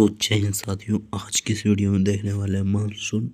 तो जय हिंद साथियों, आज की इस वीडियो में देखने वाले हैं मानसून।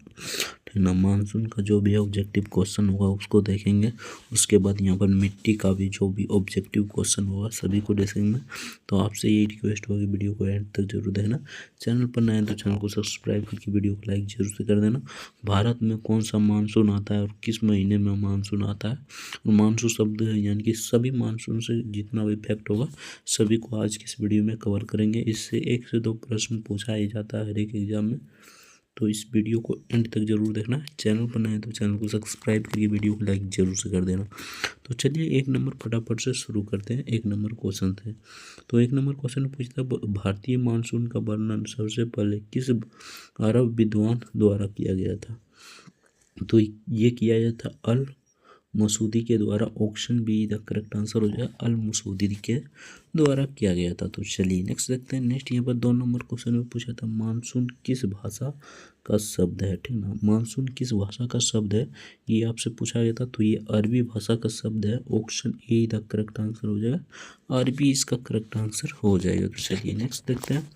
ठीक ना, मानसून का जो भी ऑब्जेक्टिव क्वेश्चन होगा उसको देखेंगे। उसके बाद यहाँ पर मिट्टी का भी जो भी ऑब्जेक्टिव क्वेश्चन होगा सभी को देखेंगे। तो आपसे यही रिक्वेस्ट होगी, वीडियो को एंड तक जरूर देखना। चैनल पर नए हैं तो चैनल को सब्सक्राइब करके वीडियो को लाइक जरूर से कर देना। भारत में कौन सा मानसून आता है और किस महीने में मानसून आता है, और मानसून शब्द है यानी कि सभी मानसून से जितना भी इफेक्ट होगा सभी को आज की इस वीडियो में कवर करेंगे। इससे 1 से 2 प्रश्न पूछा ही जाता है हर एक एग्जाम में, तो इस वीडियो को एंड तक जरूर देखना। चैनल पर नए हैं तो चैनल को सब्सक्राइब करके वीडियो को लाइक जरूर से कर देना। तो चलिए 1 नंबर फटाफट से शुरू करते हैं। 1 नंबर क्वेश्चन थे, तो 1 नंबर क्वेश्चन पूछता भारतीय मानसून का वर्णन सबसे पहले किस अरब विद्वान द्वारा किया गया था। तो ये किया गया था अल मसूदी के द्वारा। Option be the correct answer हो जाए, अल मसूदी के द्वारा किया गया था। तो चलिए नेक्स्ट देखते हैं। नेक्स्ट यहाँ पर 2 नंबर क्वेश्चन में पूछा था मानसून किस भाषा का शब्द है। ठीक ना, मानसून किस भाषा का शब्द है ये आपसे पूछा गया था। तो ये अरबी भाषा का शब्द है। Option A the correct answer हो जाएगा, अरबी इसका करेक्ट आंसर हो जाएगा। तो चलिए नेक्स्ट देखते हैं।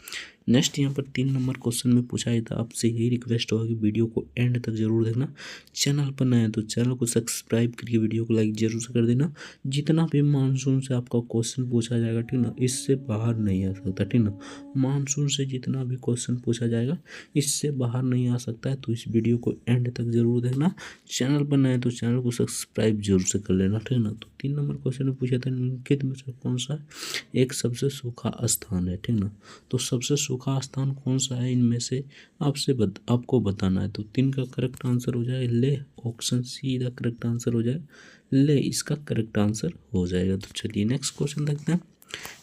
नेक्स्ट यहाँ पर 3 नंबर क्वेश्चन में पूछा गया था, आपसे यही रिक्वेस्ट होगा कि वीडियो को एंड तक जरूर देखना। चैनल पर नए हैं तो चैनल को सब्सक्राइब करके वीडियो को लाइक जरूर से कर देना। जितना भी मानसून से आपका क्वेश्चन पूछा जाएगा, ठीक ना, इससे बाहर नहीं आ सकता। ठीक ना, मानसून से जितना भी क्वेश्चन पूछा जाएगा इससे बाहर नहीं आ सकता है। तो इस वीडियो को एंड तक जरूर देखना। चैनल पर नए हैं तो चैनल को सब्सक्राइब जरूर से कर लेना। ठीक ना, तो 3 नंबर क्वेश्चन में पूछा था निम्नलिखित में से कौन सा एक सबसे सूखा स्थान है। ठीक ना, तो सबसे सूखा स्थान कौन सा है इनमें से आपको बताना है। तो 3 का करेक्ट आंसर हो जाए ले, ऑप्शन सी का करेक्ट आंसर हो जाए ले, इसका करेक्ट आंसर हो जाएगा। तो चलिए नेक्स्ट क्वेश्चन देखते हैं।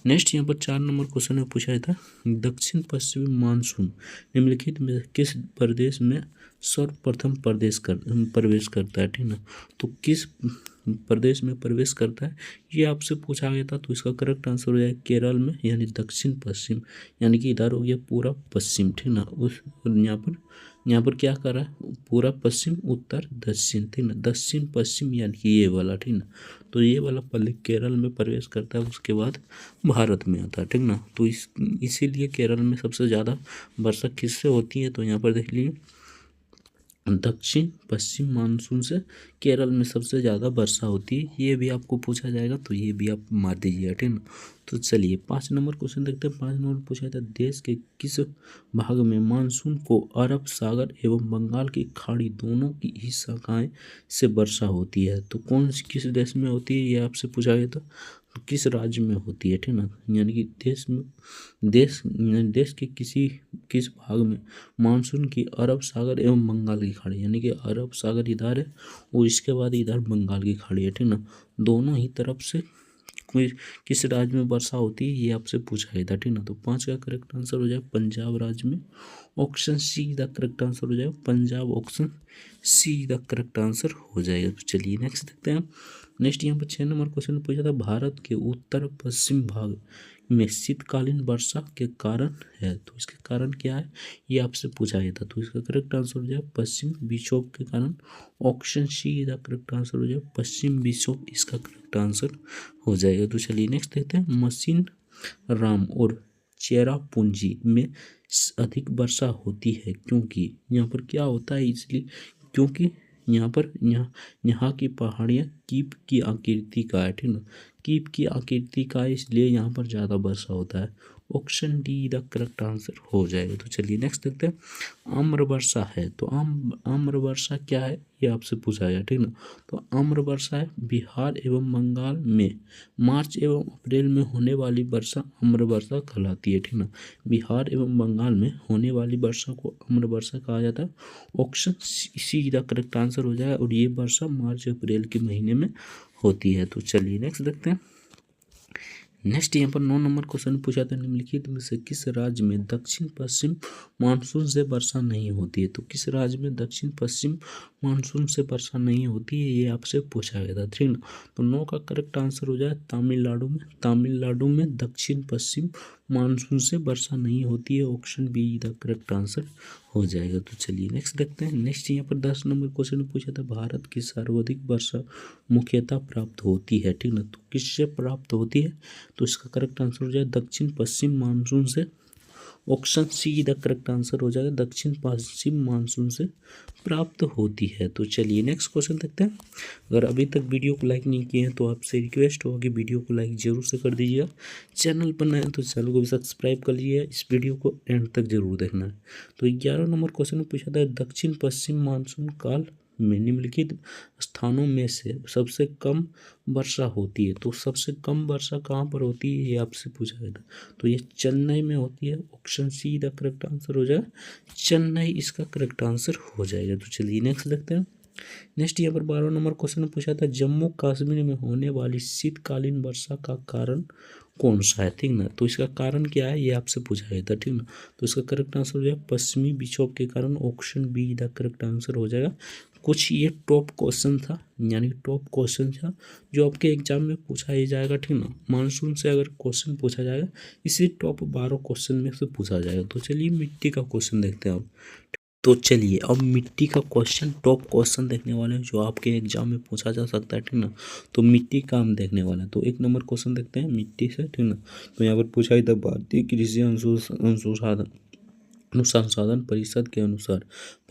नेक्स्ट यहाँ पर 4 नंबर क्वेश्चन में पूछा था दक्षिण पश्चिमी मानसून निम्नलिखित में किस प्रदेश में सर्वप्रथम प्रवेश करता है। ठीक ना, तो किस प्रदेश में प्रवेश करता है ये आपसे पूछा गया था। तो इसका करेक्ट आंसर हो जाएगा केरल में, यानी दक्षिण पश्चिम, यानी कि इधर हो गया पूरा पश्चिम। ठीक ना, उस यहाँ पर क्या कर रहा है, पूरा पश्चिम उत्तर दक्षिण। ठीक ना, दक्षिण पश्चिम यानी कि ये वाला। ठीक ना, तो ये वाला पहले केरल में प्रवेश करता है, उसके बाद भारत में आता है। ठीक ना, तो इसीलिए केरल में सबसे ज़्यादा वर्षा किससे होती है। तो यहाँ पर देख लीजिए दक्षिण पश्चिम मानसून से केरल में सबसे ज़्यादा वर्षा होती है। ये भी आपको पूछा जाएगा, तो ये भी आप मार दीजिएगा। ठीक ना, तो चलिए 5 नंबर क्वेश्चन देखते हैं। 5 नंबर पूछा था देश के किस भाग में मानसून को अरब सागर एवं बंगाल की खाड़ी दोनों की ही शाखाएं से वर्षा होती है। तो किस देश में होती है ये आपसे पूछा गया था। तो किस राज्य में होती है। ठीक ना, यानी कि देश के किस भाग में मानसून की अरब सागर एवं बंगाल की खाड़ी, यानी कि अरब सागर इधर है और इसके बाद इधर बंगाल की खाड़ी है। ठीक ना, दोनों ही तरफ से कोई किस राज्य में वर्षा होती है ये आपसे पूछा गया था। ठीक ना, तो 5 का करेक्ट आंसर हो जाए पंजाब राज्य में, option see the correct answer हो जाएगा Punjab, option see the correct answer हो जाएगा। तो चलिए नेक्स्ट देखते हैं। नेक्स्ट यहाँ पर 6 नंबर क्वेश्चन पूछा था भारत के उत्तर पश्चिम भाग में शीतकालीन वर्षा के कारण है। तो इसके कारण क्या है ये आपसे पूछा गया था। तो इसका करेक्ट आंसर हो जाए पश्चिम विक्षोभ के कारण, option see the correct answer हो जाए पश्चिम विक्षोभ, इसका करेक्ट आंसर हो जाएगा। तो चलिए नेक्स्ट देखते हैं। मशीन राम और चेरापूंजी में अधिक वर्षा होती है क्योंकि यहाँ पर क्या होता है, इसलिए क्योंकि यहाँ की पहाड़ियाँ कीप की आकृति का है। ठीक ना, कीप की आकृति का है, इसलिए यहाँ पर ज़्यादा वर्षा होता है। Option D the correct answer हो जाएगा। तो चलिए नेक्स्ट देखते हैं। आम्र वर्षा है, तो आम्र वर्षा क्या है ये आपसे पूछा गया। ठीक ना, तो आम्र वर्षा है बिहार एवं बंगाल में मार्च एवं अप्रैल में होने वाली वर्षा आम्र वर्षा कहलाती है। ठीक ना, बिहार एवं बंगाल में होने वाली वर्षा को आम्र वर्षा कहा जाता है। Option see the correct answer हो जाएगा, और ये वर्षा मार्च अप्रैल के महीने में होती है। तो चलिए नेक्स्ट देखते हैं। नेक्स्ट यहाँ पर 9 नंबर क्वेश्चन पूछा था निम्नलिखित में से किस राज्य में दक्षिण पश्चिम मानसून से वर्षा नहीं होती है। तो किस राज्य में दक्षिण पश्चिम मानसून से वर्षा नहीं होती है ये आपसे पूछा गया था। ठीक ना, तो 9 का करेक्ट आंसर हो जाए तमिलनाडु में दक्षिण पश्चिम मानसून से वर्षा नहीं होती है, option be the correct answer हो जाएगा। तो चलिए नेक्स्ट देखते हैं। नेक्स्ट यहाँ पर 10 नंबर क्वेश्चन पूछा था भारत की सर्वाधिक वर्षा मुख्यतः प्राप्त होती है। ठीक ना, तो किससे प्राप्त होती है। तो इसका करेक्ट आंसर हो जाए दक्षिण पश्चिम मानसून से, option see the correct answer हो जाएगा, दक्षिण पश्चिम मानसून से प्राप्त होती है। तो चलिए नेक्स्ट क्वेश्चन देखते हैं। अगर अभी तक वीडियो को लाइक नहीं किए हैं तो आपसे रिक्वेस्ट होगा कि वीडियो को लाइक जरूर से कर दीजिएगा। चैनल पर नए हैं तो चैनल को भी सब्सक्राइब कर लीजिए। इस वीडियो को एंड तक जरूर देखना है। तो 11 नंबर क्वेश्चन में पूछा था दक्षिण पश्चिम मानसून काल में निम्नलिखित स्थानों में से सबसे कम वर्षा होती है। तो सबसे कम वर्षा कहाँ पर होती है ये आपसे पूछा गया था। तो ये चेन्नई में होती है। Option see the correct answer हो जाएगा, चेन्नई इसका करेक्ट आंसर हो जाएगा। तो चलिए नेक्स्ट देखते हैं। नेक्स्ट यहाँ पर 12 नंबर क्वेश्चन में पूछा था जम्मू कश्मीर में होने वाली शीतकालीन वर्षा का कारण कौन सा है, ठीक ना। तो इसका कारण क्या है ये आपसे पूछा गया था, ठीक ना। तो इसका करेक्ट आंसर हो जाएगा पश्चिमी विक्षोभ के कारण। Option be the correct answer हो जाएगा। कुछ ये टॉप क्वेश्चन था, यानी टॉप क्वेश्चन था जो आपके एग्जाम में पूछा ही जाएगा, ठीक ना। मानसून से अगर क्वेश्चन पूछा जाएगा इसी टॉप 12 क्वेश्चन में से पूछा जाएगा। तो चलिए मिट्टी का क्वेश्चन देखते हैं अब। तो चलिए अब मिट्टी का क्वेश्चन, टॉप क्वेश्चन देखने वाले हैं जो आपके एग्जाम में पूछा जा सकता है, ठीक ना। तो मिट्टी का हम देखने वाले हैं। तो 1 नंबर क्वेश्चन देखते हैं मिट्टी से, ठीक ना। तो यहाँ पर पूछा ही था भारतीय कृषि अनुसंधान परिषद के अनुसार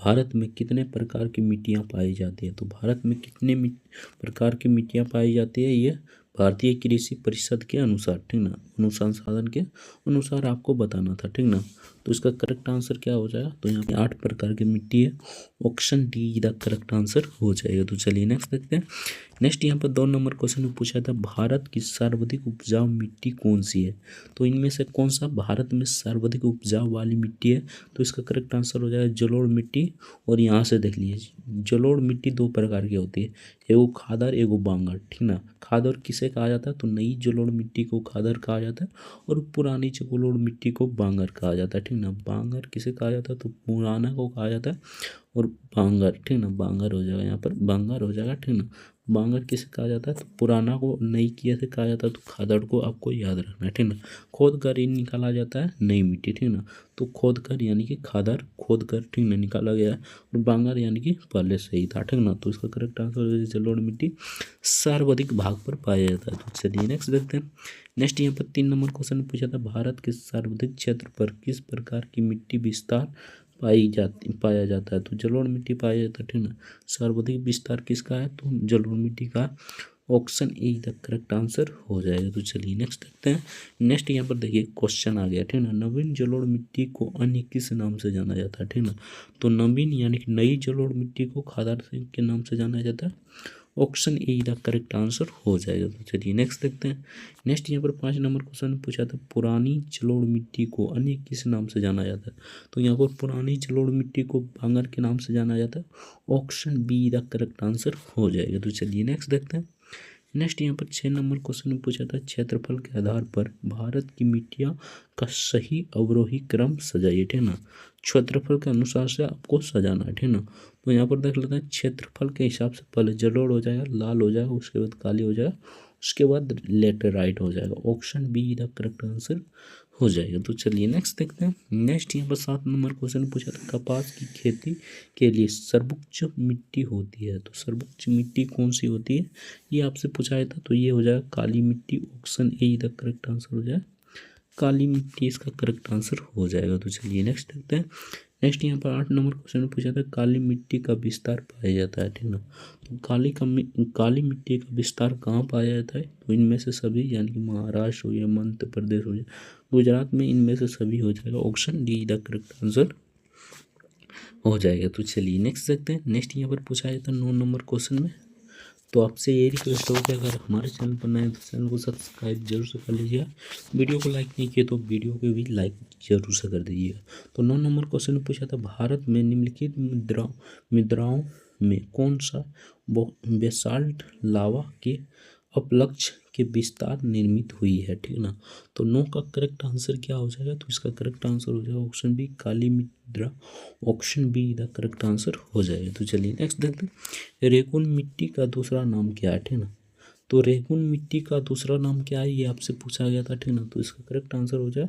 भारत में कितने प्रकार की मिट्टियाँ पाई जाती है। तो भारत में कितने प्रकार की मिट्टियाँ पाई जाती है ये भारतीय कृषि परिषद के अनुसार, ठीक ना, अनुसंधान के अनुसार आपको बताना था, ठीक ना। तो इसका करेक्ट आंसर क्या हो जाएगा। तो यहाँ पे 8 प्रकार की मिट्टी है। Option D the correct answer हो जाएगा। तो चलिए नेक्स्ट देखते हैं। नेक्स्ट यहाँ पर 2 नंबर क्वेश्चन में पूछा था भारत की सर्वाधिक उपजाऊ मिट्टी कौन सी है। तो इनमें से कौन सा भारत में सर्वाधिक उपजाऊ वाली मिट्टी है। तो इसका करेक्ट आंसर हो जाएगा जलोढ़ मिट्टी। और यहाँ से देख लीजिए जलोढ़ मिट्टी 2 प्रकार की होती है, एगो खादर एगो बांगर, ठीक ना। खादर किसे कहा जाता है। तो नई जलोढ़ मिट्टी को खादर कहा जाता है और पुरानी जलोढ़ मिट्टी को बांगर कहा जाता है, ठीक ना। बांगर किसे कहा जाता है। तो पुराना को कहा जाता है और बांगर, ठीक ना, बांगर हो जाएगा यहाँ पर, बांगर हो जाएगा, ठीक ना। बांगर किसे कहा जाता है। तो पुराना को नई किया से कहा जाता है। तो खादड़ को आपको याद रखना है, ठीक ना। खोद कर ही निकाला जाता है नई मिट्टी, ठीक ना। तो खोद कर यानी कि खादड़ खोद कर, ठीक ना, निकाला गया है। और बांगर यानी कि पहले से ही था, ठीक ना। तो इसका करेक्ट आंसर जलोढ़ मिट्टी सर्वाधिक भाग पर पाया जाता है। तो चलिए नेक्स्ट देखते हैं। नेक्स्ट यहाँ पर 3 नंबर क्वेश्चन पूछा था भारत के सर्वाधिक क्षेत्र पर किस प्रकार की मिट्टी विस्तार पाया जाता है। तो जलोढ़ मिट्टी पाया जाता है, ठीक ना। सर्वाधिक विस्तार किसका है। तो जलोढ़ मिट्टी का। Option A the correct answer हो जाएगा। तो चलिए नेक्स्ट देखते हैं। नेक्स्ट यहाँ पर देखिए क्वेश्चन आ गया, ठीक ना। नवीन जलोढ़ मिट्टी को अन्य किस नाम से जाना जाता है, ठीक ना। तो नवीन यानी कि नई जलोढ़ मिट्टी को खादर के नाम से जाना जाता है। Option A the correct answer हो जाएगा। तो चलिए नेक्स्ट देखते हैं। नेक्स्ट यहाँ पर 5 नंबर क्वेश्चन पूछा था पुरानी जलोढ़ मिट्टी को अन्य किस नाम से जाना जाता है। तो यहाँ पर पुरानी जलोढ़ मिट्टी को बांगर के नाम से जाना जाता है। Option be the correct answer हो जाएगा। तो चलिए नेक्स्ट देखते हैं। नेक्स्ट यहाँ पर 6 नंबर क्वेश्चन में पूछा था क्षेत्रफल के आधार पर भारत की मिट्टियाँ का सही अवरोही क्रम सजाइए, ठीक ना। क्षेत्रफल के अनुसार से आपको सजाना है, ठीक ना। तो यहाँ पर देख लेते हैं क्षेत्रफल के हिसाब से पहले जलोढ़ हो जाएगा, लाल हो जाएगा, उसके बाद काली हो जाएगा, उसके बाद लेटेराइट हो जाएगा। Option be the correct answer हो जाएगा। तो चलिए नेक्स्ट देखते हैं। नेक्स्ट यहाँ पर 7 नंबर क्वेश्चन पूछा था कपास की खेती के लिए सर्वोच्च मिट्टी होती है। तो सर्वोच्च मिट्टी कौन सी होती है ये आपसे पूछा था। तो ये हो जाएगा काली मिट्टी। Option A the correct answer हो जाएगा, काली मिट्टी इसका करेक्ट आंसर हो जाएगा। तो चलिए नेक्स्ट देखते हैं। नेक्स्ट यहाँ पर 8 नंबर क्वेश्चन में पूछा था काली मिट्टी का विस्तार पाया जाता है, ठीक ना। तो काली मिट्टी का विस्तार कहाँ पाया जाता है। तो इनमें से सभी यानी कि महाराष्ट्र हो या मध्य प्रदेश हो या गुजरात में, इनमें से सभी हो जाएगा। Option D the correct answer हो जाएगा। तो चलिए नेक्स्ट देखते हैं। नेक्स्ट यहाँ पर पूछा जाता है 9 नंबर क्वेश्चन में। तो आपसे ये रिक्वेस्ट होगा कि अगर हमारे चैनल पर नए तो चैनल को सब्सक्राइब जरूर से कर लीजिएगा। वीडियो को लाइक नहीं किए तो वीडियो को भी लाइक जरूर से कर दीजिएगा। तो 9 नंबर क्वेश्चन में पूछा था भारत में निम्नलिखित मुद्राओं में कौन सा बेसाल्ट लावा के अपलक्ष के विस्तार निर्मित हुई है, ठीक ना। तो 9 का करेक्ट आंसर क्या हो जाएगा। तो इसका करेक्ट आंसर हो जाएगा ऑप्शन बी काली मुद्रा। Option be the correct answer हो जाएगा। तो चलिए नेक्स्ट देखते हैं। रेगुन मिट्टी का दूसरा नाम क्या है, ठीक ना। तो रेगुन मिट्टी का दूसरा नाम क्या है ये आपसे पूछा गया था, ठीक ना। तो इसका करेक्ट आंसर हो जाए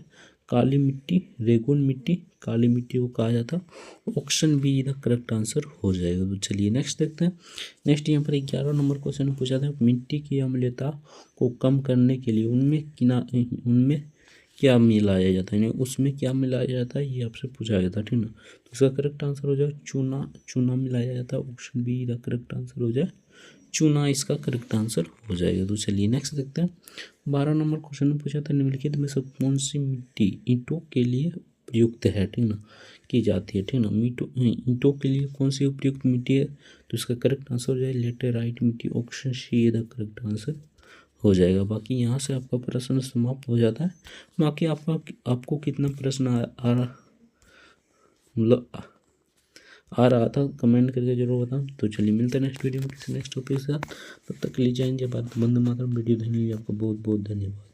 काली मिट्टी। रेगुन मिट्टी काली मिट्टी को कहा जाता है। Option be the correct answer हो जाएगा। तो चलिए नेक्स्ट देखते हैं। नेक्स्ट यहाँ पर 11 नंबर क्वेश्चन पूछा था मिट्टी की अम्लता को कम करने के लिए उनमें क्या मिलाया जाता है, यानी उसमें क्या मिलाया जाता है ये आपसे पूछा गया था, ठीक ना। तो इसका करेक्ट आंसर हो जाए चूना, चूना मिलाया जाता है। ऑप्शन बी का करेक्ट आंसर हो जाए चूना, इसका करेक्ट आंसर हो जाएगा। तो चलिए नेक्स्ट देखते हैं। 12 नंबर क्वेश्चन में पूछा था निम्नलिखित में से कौन सी मिट्टी ईंटों के लिए उपयुक्त है, ठीक ना, की जाती है, ठीक ना। ईंटों के लिए कौन सी उपयुक्त मिट्टी है, तो इसका करेक्ट आंसर हो जाए लेटेराइट मिट्टी। Option see the correct answer हो जाएगा। बाकी यहाँ से आपका प्रश्न समाप्त हो जाता है। बाकी आपको कितना प्रश्न मतलब आ रहा था कमेंट करके जरूर बताओ। तो चलिए मिलते हैं नेक्स्ट वीडियो में किसी नेक्स्ट टॉपिक के साथ। तब तक के लिए जय हिंद, जय भारत, वंदे मातरम। वीडियो देखने के लिए आपका बहुत बहुत धन्यवाद।